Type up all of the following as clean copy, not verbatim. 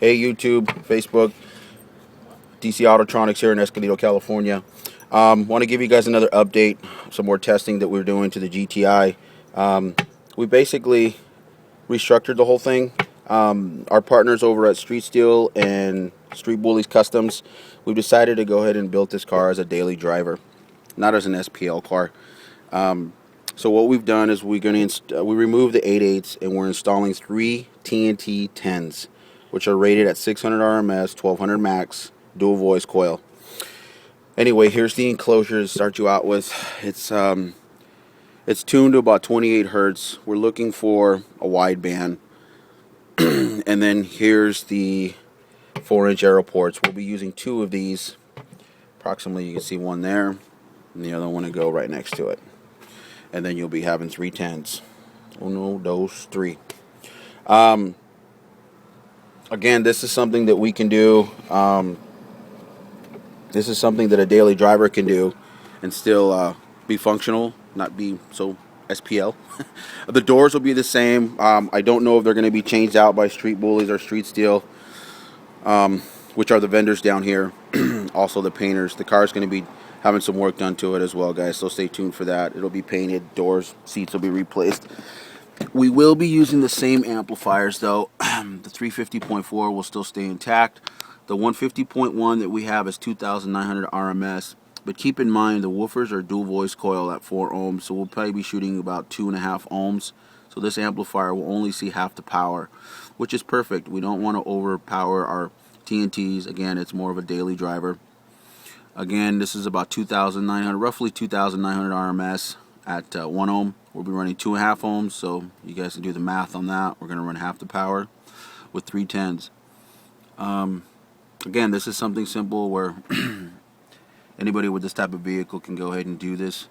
Hey YouTube, Facebook, DC Autotronics here in Escondido, California. Want to give you guys another update, some more testing that we're doing to the GTI. We basically restructured the whole thing. Our partners over at Street Steel and Street Bullies Customs, we've decided to go ahead and build this car as a daily driver, not as an SPL car. So what we've done is we removed the 8.8s and we're installing 3 TNT 10s, which are rated at 600 RMS, 1200 max, dual voice coil. Anyway, here's the enclosure to start you out with. It's tuned to about 28 hertz. We're looking for a wide band. And then here's the 4-inch arrow ports. We'll be using 2 of these. Approximately, you can see one there, and the other one to go right next to it. And then you'll be having 3 10s. Uno, dos, tres. Again, this is something that we can do. This is something that a daily driver can do and still be functional, not be so SPL. The doors will be the same. I don't know if they're going to be changed out by Street Bullies or Street Steel, which are the vendors down here. Also the painters. The car is going to be having some work done to it as well, guys, so stay tuned for that. It'll be painted, doors, seats will be replaced. We will be using the same amplifiers though. The 350.4 will still stay intact. The 150.1 that we have is 2,900 RMS, but keep in mind the woofers are dual voice coil at 4 ohms, so we'll probably be shooting about 2.5 ohms. So this amplifier will only see half the power, which is perfect. We don't want to overpower our TNTs. Again, it's more of a daily driver. Again, this is about 2,900, roughly 2,900 RMS at 1 ohm. We'll be running 2.5 ohms, so you guys can do the math on that. We're going to run half the power with 3 10s. Again, this is something simple where anybody with this type of vehicle can go ahead and do this.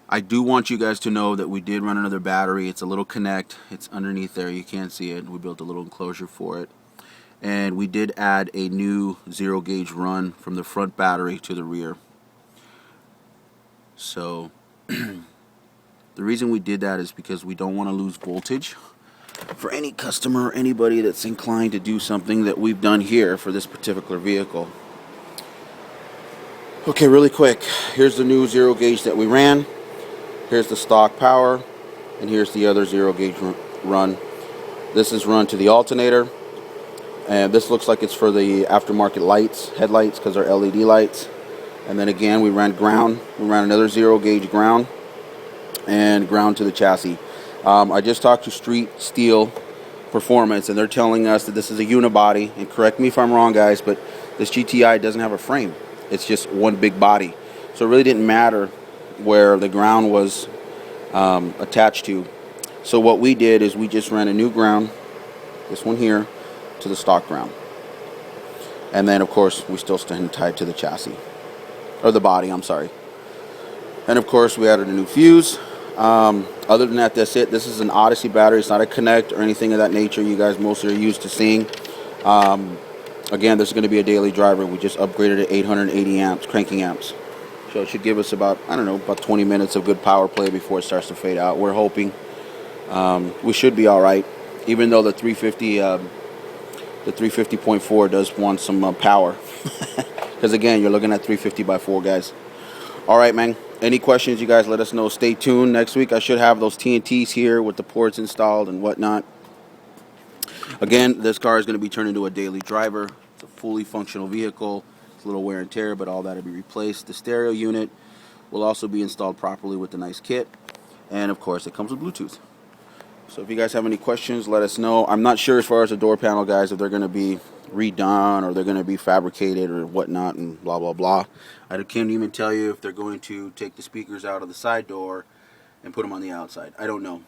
I do want you guys to know that we did run another battery. It's a little connect. It's underneath there. You can't see it. We built a little enclosure for it. And we did add a new 0 gauge run from the front battery to the rear. So the reason we did that is because we don't want to lose voltage for any customer or anybody that's inclined to do something that we've done here for this particular vehicle. Okay, really quick, here's the new 0 gauge that we ran. Here's the stock power, and here's the other 0 gauge run. This is run to the alternator, and this looks like it's for the aftermarket lights, headlights, because they're LED lights. And then again, we ran ground. We ran another 0 gauge ground and ground to the chassis. I just talked to Street Steel Performance, and they're telling us that this is a unibody. And correct me if I'm wrong, guys, but this GTI doesn't have a frame. It's just one big body. So it really didn't matter where the ground was attached to. So what we did is we just ran a new ground, this one here, to the stock ground. And then, of course, we still stand tied to the chassis. Or the body, I'm sorry. And, of course, we added a new fuse. Other than that, that's it. This is an Odyssey battery. It's not a Connect or anything of that nature you guys mostly are used to seeing. Again, this is going to be a daily driver. We just upgraded it 880 amps, cranking amps. So it should give us about, I don't know, about 20 minutes of good power play before it starts to fade out. We're hoping we should be all right, even though the 350.4 does want some power. Because, again, you're looking at 350 by 4, guys. All right, man. Any questions, you guys let us know. Stay tuned. Next week I should have those TNTs here with the ports installed and whatnot. Again, this car is going to be turned into a daily driver. It's a fully functional vehicle. It's a little wear and tear, but all that will be replaced. The stereo unit will also be installed properly with the nice kit. And, of course, it comes with Bluetooth. So if you guys have any questions, let us know. I'm not sure as far as the door panel, guys, if they're going to be redone or they're going to be fabricated or whatnot and blah, blah, blah. I can't even tell you if they're going to take the speakers out of the side door and put them on the outside. I don't know.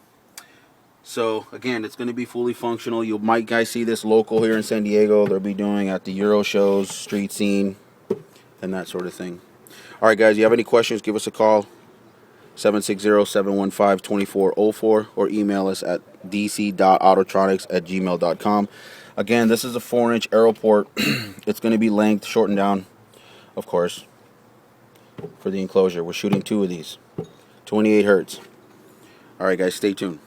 So, again, it's going to be fully functional. You might, guys, see this local here in San Diego. They'll be doing at the Euro shows, street scene, and that sort of thing. All right, guys, you have any questions, give us a call. 760-715-2404 or email us at dc.autotronics@gmail.com. Again, this is a 4-inch arrow port. It's going to be length shortened down, of course, for the enclosure. We're shooting 2 of these, 28 hertz. All right, guys, stay tuned.